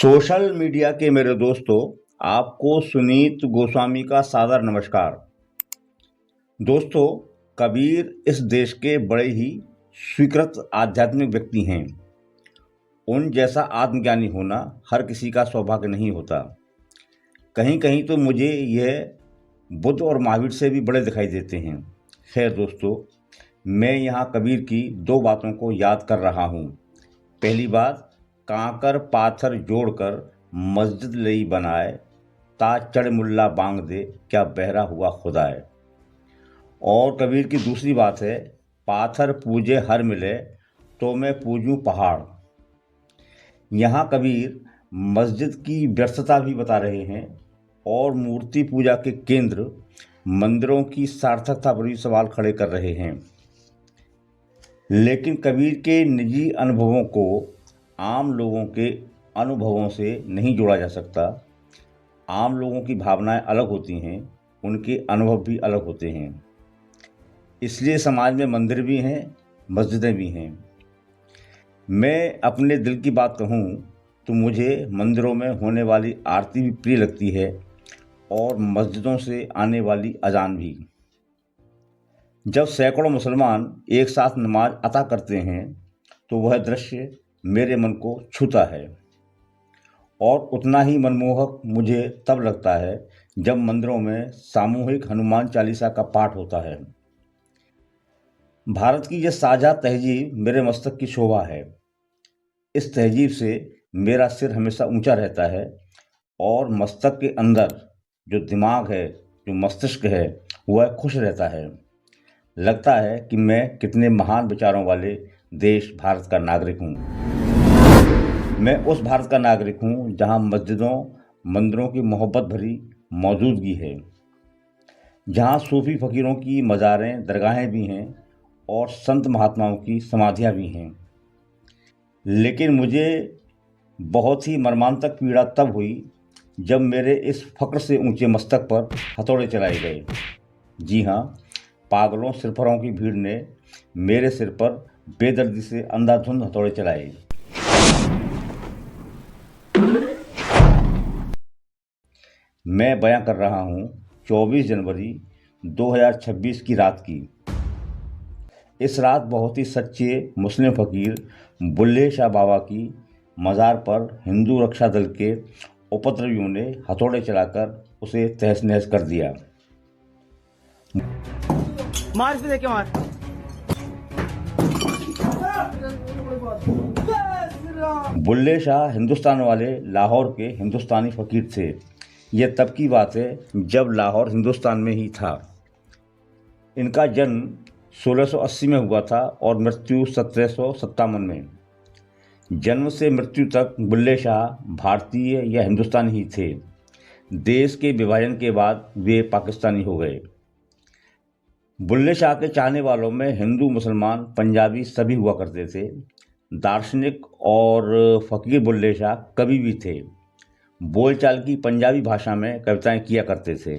Social media के मेरे दोस्तों, आपको सुनीत गोस्वामी का सादर नमस्कार। दोस्तों, कबीर इस देश के बड़े ही स्वीकृत आध्यात्मिक व्यक्ति हैं। उन जैसा आत्मज्ञानी होना हर किसी का सौभाग्य नहीं होता। कहीं कहीं तो मुझे यह बुद्ध और महावीर से भी बड़े दिखाई देते हैं। खैर दोस्तों, मैं यहाँ कबीर की दो बातों को याद कर रहा हूँ। पहली बात, कांकर पाथर जोड़कर मस्जिद लई बनाए, ता चढ़ मुल्ला बांग दे, क्या बहरा हुआ खुदाए। और कबीर की दूसरी बात है, पाथर पूजे हर मिले, तो मैं पूजूं पहाड़। यहाँ कबीर मस्जिद की व्यर्थता भी बता रहे हैं और मूर्ति पूजा के केंद्र मंदिरों की सार्थकता पर भी सवाल खड़े कर रहे हैं। लेकिन कबीर के निजी अनुभवों को आम लोगों के अनुभवों से नहीं जोड़ा जा सकता। आम लोगों की भावनाएं अलग होती हैं, उनके अनुभव भी अलग होते हैं। इसलिए समाज में मंदिर भी हैं, मस्जिदें भी हैं। मैं अपने दिल की बात कहूँ तो मुझे मंदिरों में होने वाली आरती भी प्रिय लगती है और मस्जिदों से आने वाली अजान भी। जब सैकड़ों मुसलमान एक साथ नमाज अता करते हैं तो वह दृश्य मेरे मन को छूता है। और उतना ही मनमोहक मुझे तब लगता है जब मंदिरों में सामूहिक हनुमान चालीसा का पाठ होता है। भारत की यह साझा तहजीब मेरे मस्तक की शोभा है। इस तहजीब से मेरा सिर हमेशा ऊंचा रहता है और मस्तक के अंदर जो दिमाग है, जो मस्तिष्क है, वह खुश रहता है। लगता है कि मैं कितने महान विचारों वाले देश भारत का नागरिक हूँ। मैं उस भारत का नागरिक हूँ जहाँ मस्जिदों मंदिरों की मोहब्बत भरी मौजूदगी है, जहाँ सूफी फ़कीरों की मज़ारें दरगाहें भी हैं और संत महात्माओं की समाधियाँ भी हैं। लेकिन मुझे बहुत ही मर्मांतक पीड़ा तब हुई जब मेरे इस फ़क्र से ऊंचे मस्तक पर हथौड़े चलाए गए। जी हाँ, पागलों सिरफरों की भीड़ ने मेरे सिर पर बेदर्दी से अंधाधुंध हथौड़े चलाए। मैं बयां कर रहा हूं 24 जनवरी 2026 की रात की। इस रात बहुत ही सच्चे मुस्लिम फ़कीर बुल्ले शाह बाबा की मज़ार पर हिंदू रक्षा दल के उपद्रवियों ने हथौड़े चलाकर उसे तहस नहस कर दिया। मार पे देखे मार। बुल्ले शाह हिंदुस्तान वाले लाहौर के हिंदुस्तानी फ़कीर थे। यह तब की बात है जब लाहौर हिंदुस्तान में ही था। इनका जन्म 1680 में हुआ था और मृत्यु 1757 में। जन्म से मृत्यु तक बुल्ले शाह भारतीय या हिंदुस्तानी ही थे। देश के विभाजन के बाद वे पाकिस्तानी हो गए। बुल्ले शाह के चाहने वालों में हिंदू, मुसलमान, पंजाबी सभी हुआ करते थे। दार्शनिक और फ़कीर बुल्ले शाह कवि भी थे। बोलचाल की पंजाबी भाषा में कविताएं किया करते थे।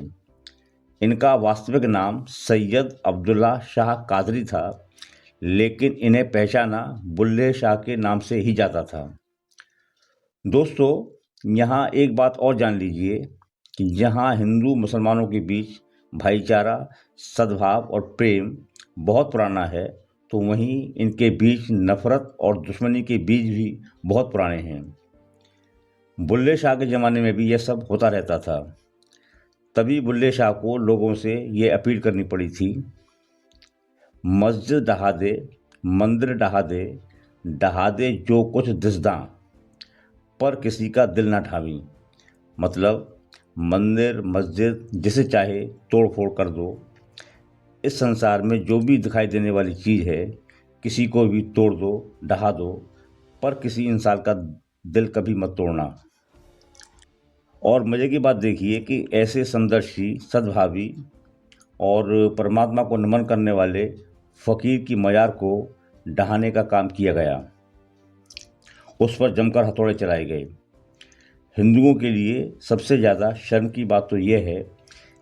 इनका वास्तविक नाम सैयद अब्दुल्ला शाह कादरी था, लेकिन इन्हें पहचाना बुल्ले शाह के नाम से ही जाता था। दोस्तों, यहाँ एक बात और जान लीजिए कि जहाँ हिंदू मुसलमानों के बीच भाईचारा, सद्भाव और प्रेम बहुत पुराना है, तो वहीं इनके बीच नफ़रत और दुश्मनी के बीज भी बहुत पुराने हैं। बुल्ले शाह के ज़माने में भी यह सब होता रहता था। तभी बुल्ले शाह को लोगों से ये अपील करनी पड़ी थी, मस्जिद ढहा दे, मंदिर ढहा दे जो कुछ दिसदा, पर किसी का दिल ना ढावी। मतलब मंदिर मस्जिद जिसे चाहे तोड़ फोड़ कर दो। इस संसार में जो भी दिखाई देने वाली चीज़ है, किसी को भी तोड़ दो, ढहा दो, पर किसी इंसान का दिल कभी मत तोड़ना। और मज़े की बात देखिए कि ऐसे समदर्शी, सद्भावी और परमात्मा को नमन करने वाले फ़कीर की मज़ार को ढहाने का काम किया गया। उस पर जमकर हथौड़े चलाए गए। हिंदुओं के लिए सबसे ज़्यादा शर्म की बात तो यह है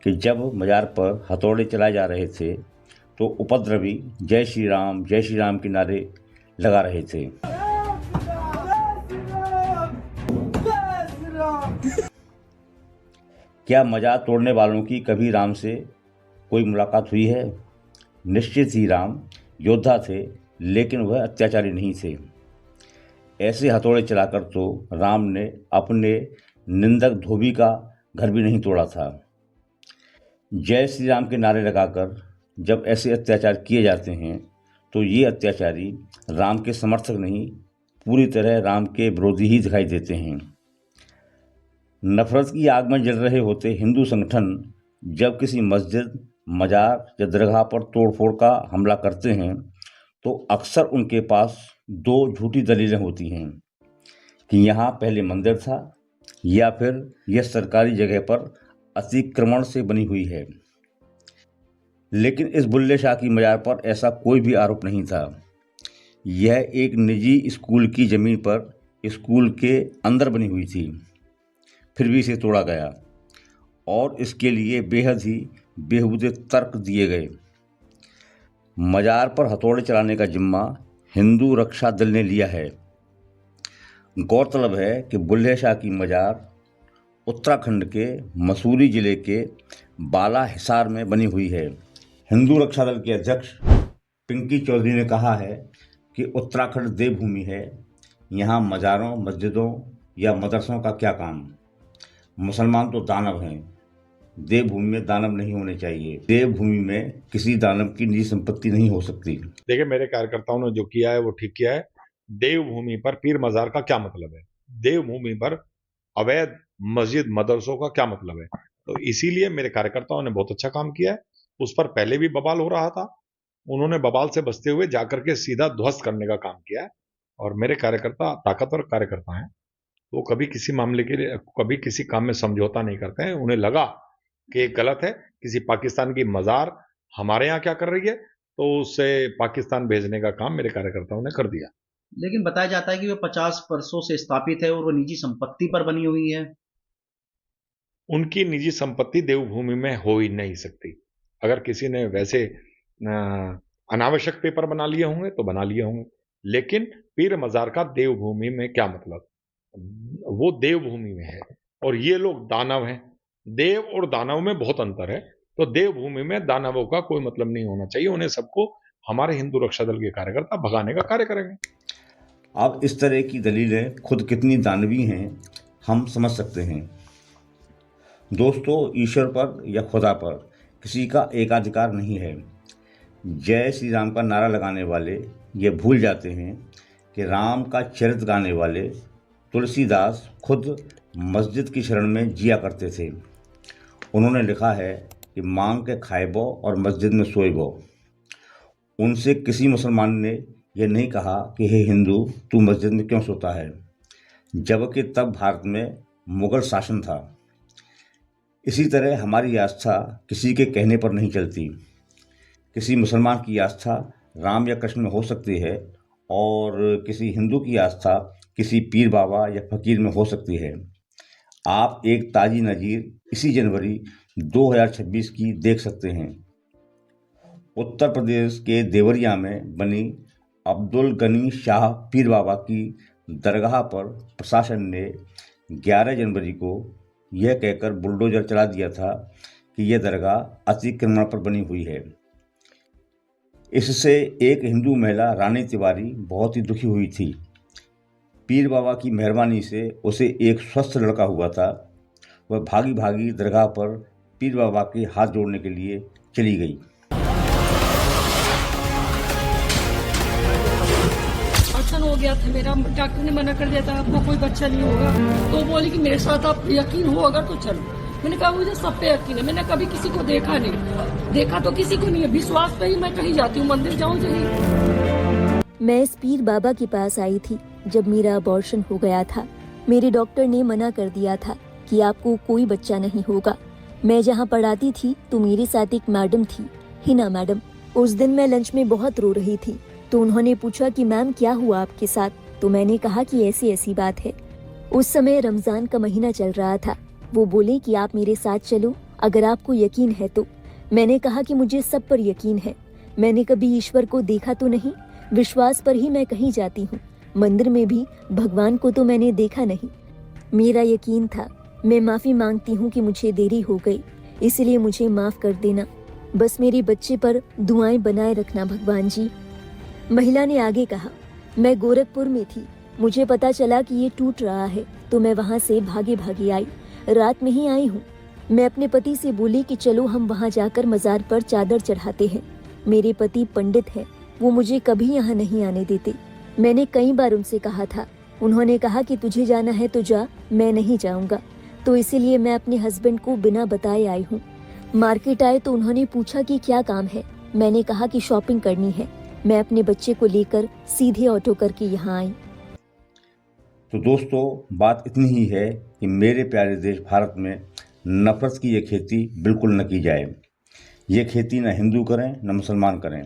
कि जब मज़ार पर हथौड़े चलाए जा रहे थे तो उपद्रवी जय श्री राम के नारे लगा रहे थे। क्या मजाक तोड़ने वालों की कभी राम से कोई मुलाकात हुई है? निश्चित ही राम योद्धा थे, लेकिन वह अत्याचारी नहीं थे। ऐसे हथौड़े चलाकर तो राम ने अपने निंदक धोबी का घर भी नहीं तोड़ा था। जय श्री राम के नारे लगाकर जब ऐसे अत्याचार किए जाते हैं तो ये अत्याचारी राम के समर्थक नहीं, पूरी तरह राम के विरोधी ही दिखाई देते हैं। नफरत की आग में जल रहे होते हिंदू संगठन जब किसी मस्जिद, मजार या दरगाह पर तोड़फोड़ का हमला करते हैं तो अक्सर उनके पास दो झूठी दलीलें होती हैं कि यहाँ पहले मंदिर था या फिर यह सरकारी जगह पर अतिक्रमण से बनी हुई है। लेकिन इस बुल्ले शाह की मजार पर ऐसा कोई भी आरोप नहीं था। यह एक निजी स्कूल की ज़मीन पर स्कूल के अंदर बनी हुई थी, फिर भी इसे तोड़ा गया और इसके लिए बेहद ही बेहूदे तर्क दिए गए। मजार पर हथौड़े चलाने का जिम्मा हिंदू रक्षा दल ने लिया है। गौरतलब है कि बुल्ले शाह की मजार उत्तराखंड के मसूरी जिले के बाला हिसार में बनी हुई है। हिंदू रक्षा दल के अध्यक्ष पिंकी चौधरी ने कहा है कि उत्तराखंड देवभूमि है, यहाँ मज़ारों, मस्जिदों या मदरसों का क्या काम। मुसलमान तो दानव हैं, देवभूमि में दानव नहीं होने चाहिए। देवभूमि में किसी दानव की निजी संपत्ति नहीं हो सकती। देखिए, मेरे कार्यकर्ताओं ने जो किया है वो ठीक किया है। देवभूमि पर पीर मजार का क्या मतलब है? देवभूमि पर अवैध मस्जिद, मदरसों का क्या मतलब है? तो इसीलिए मेरे कार्यकर्ताओं ने बहुत अच्छा काम किया है। उस पर पहले भी बवाल हो रहा था, उन्होंने बवाल से बचते हुए जाकर के सीधा ध्वस्त करने का काम किया है। और मेरे कार्यकर्ता ताकतवर कार्यकर्ता हैं, वो कभी किसी मामले के लिए, कभी किसी काम में समझौता नहीं करते हैं। उन्हें लगा कि ये गलत है, किसी पाकिस्तान की मजार हमारे यहाँ क्या कर रही है, तो उसे पाकिस्तान भेजने का काम मेरे कार्यकर्ताओं ने कर दिया। लेकिन बताया जाता है कि वो 50 वर्षों से स्थापित है और वो निजी संपत्ति पर बनी हुई है। उनकी निजी संपत्ति देवभूमि में हो ही नहीं सकती। अगर किसी ने वैसे अनावश्यक पेपर बना लिए होंगे तो बना लिए होंगे, लेकिन पीर मजार का देवभूमि में क्या मतलब? वो देवभूमि में है और ये लोग दानव हैं। देव और दानव में बहुत अंतर है। तो देवभूमि में दानवों का कोई मतलब नहीं होना चाहिए। उन्हें सबको हमारे हिंदू रक्षा दल के कार्यकर्ता भगाने का कार्य करेंगे। अब इस तरह की दलीलें खुद कितनी दानवी हैं हम समझ सकते हैं। दोस्तों, ईश्वर पर या खुदा पर किसी का एकाधिकार नहीं है। जय श्री राम का नारा लगाने वाले ये भूल जाते हैं कि राम का चरित्र गाने वाले तुलसीदास खुद मस्जिद की शरण में जिया करते थे। उन्होंने लिखा है कि मांग के खाएबो और मस्जिद में सोएबो। उनसे किसी मुसलमान ने यह नहीं कहा कि हे हिंदू, तू मस्जिद में क्यों सोता है, जबकि तब भारत में मुगल शासन था। इसी तरह हमारी आस्था किसी के कहने पर नहीं चलती। किसी मुसलमान की आस्था राम या कृष्ण में हो सकती है और किसी हिंदू की आस्था किसी पीर बाबा या फकीर में हो सकती है। आप एक ताजी नज़ीर इसी जनवरी 2026 की देख सकते हैं। उत्तर प्रदेश के देवरिया में बनी अब्दुल गनी शाह पीर बाबा की दरगाह पर प्रशासन ने 11 जनवरी को यह कहकर बुलडोजर चला दिया था कि यह दरगाह अतिक्रमण पर बनी हुई है। इससे एक हिंदू महिला रानी तिवारी बहुत ही दुखी हुई थी। पीर बाबा की मेहरबानी से उसे एक स्वस्थ लड़का हुआ था। वह भागी भागी दरगाह पर पीर बाबा के हाथ जोड़ने के लिए चली गई। ऑपरेशन हो गया था मेरा, डॉक्टर ने मना कर दिया था आपको कोई बच्चा नहीं होगा। तो बोली कि मेरे साथ आप यकीन हो अगर तो चलो। मैंने कहा मुझे सब पे यकीन है, मैंने कभी किसी को देखा नहीं, देखा तो किसी को नहीं है, विश्वास पे ही मैं कहीं जाती हूँ, मंदिर जाऊँ कहीं। मैं इस पीर बाबा के पास आई थी जब मेरा अबॉर्शन हो गया था। मेरे डॉक्टर ने मना कर दिया था कि आपको कोई बच्चा नहीं होगा। मैं जहाँ पढ़ाती थी तो मेरे साथ एक मैडम थी, हिना मैडम। उस दिन मैं लंच में बहुत रो रही थी तो उन्होंने पूछा कि मैम क्या हुआ आपके साथ, तो मैंने कहा कि ऐसी ऐसी बात है। उस समय रमजान का महीना चल रहा था। वो बोले कि आप मेरे साथ चलो अगर आपको यकीन है तो। मैंने कहा कि मुझे सब पर यकीन है, मैंने कभी ईश्वर को देखा तो नहीं, विश्वास पर ही मैं कहीं जाती हूँ। मंदिर में भी भगवान को तो मैंने देखा नहीं। मेरा यकीन था मैं माफ़ी मांगती हूँ कि मुझे देरी हो गई, इसलिए मुझे माफ़ कर देना। बस मेरे बच्चे पर दुआएं बनाए रखना भगवान जी। महिला ने आगे कहा, मैं गोरखपुर में थी, मुझे पता चला कि ये टूट रहा है तो मैं वहाँ से भागे भागे आई, रात में ही आई हूँ। मैं अपने पति से बोली कि चलो हम वहाँ जाकर मज़ार पर चादर चढ़ाते हैं। मेरे पति पंडित हैं, वो मुझे कभी यहाँ नहीं आने देते। मैंने कई बार उनसे कहा था, उन्होंने कहा कि तुझे जाना है तो जा, मैं नहीं जाऊँगा। तो इसीलिए मैं अपने हस्बैंड को बिना बताए आई हूँ। मार्केट आए तो उन्होंने पूछा कि क्या काम है। मैंने कहा कि शॉपिंग करनी है। मैं अपने बच्चे को लेकर सीधे ऑटो करके यहाँ आई। तो दोस्तों, बात इतनी ही है कि मेरे प्यारे देश भारत में नफरत की ये खेती बिल्कुल न की जाए। ये खेती न हिंदू करें, न मुसलमान करें,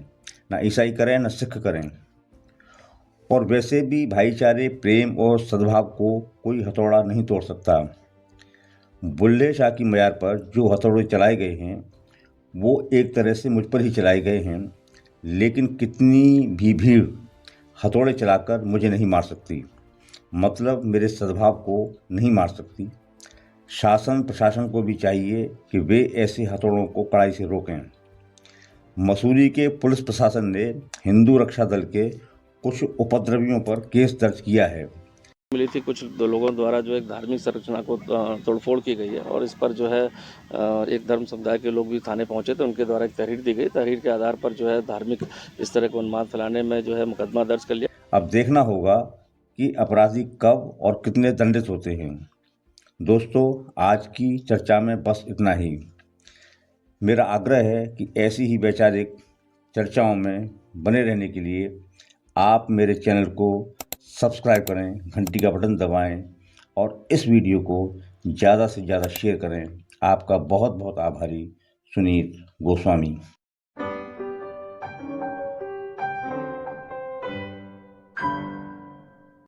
न ईसाई करें, न सिख करें। और वैसे भी भाईचारे, प्रेम और सद्भाव को कोई हथौड़ा नहीं तोड़ सकता। बुल्ले शाह की मज़ार पर जो हथौड़े चलाए गए हैं वो एक तरह से मुझ पर ही चलाए गए हैं, लेकिन कितनी भी भीड़ हथौड़े चलाकर मुझे नहीं मार सकती, मतलब मेरे सद्भाव को नहीं मार सकती। शासन प्रशासन को भी चाहिए कि वे ऐसे हथौड़ों को कड़ाई से रोकें। मसूरी के पुलिस प्रशासन ने हिंदू रक्षा दल के कुछ उपद्रवियों पर केस दर्ज किया है। मिली थी कुछ दो लोगों द्वारा जो एक धार्मिक संरचना को तोड़फोड़ की गई है और इस पर जो है एक धर्म समुदाय के लोग भी थाने पहुंचे थे, उनके द्वारा एक तहरीर दी गई। तहरीर के आधार पर जो है धार्मिक इस तरह को उन्माद फैलाने में जो है मुकदमा दर्ज कर लिया। अब देखना होगा कि अपराधी कब और कितने दंडित होते हैं। दोस्तों, आज की चर्चा में बस इतना ही। मेरा आग्रह है कि ऐसी ही वैचारिक चर्चाओं में बने रहने के लिए आप मेरे चैनल को सब्सक्राइब करें, घंटी का बटन दबाएं और इस वीडियो को ज़्यादा से ज़्यादा शेयर करें। आपका बहुत बहुत आभारी, सुनील गोस्वामी।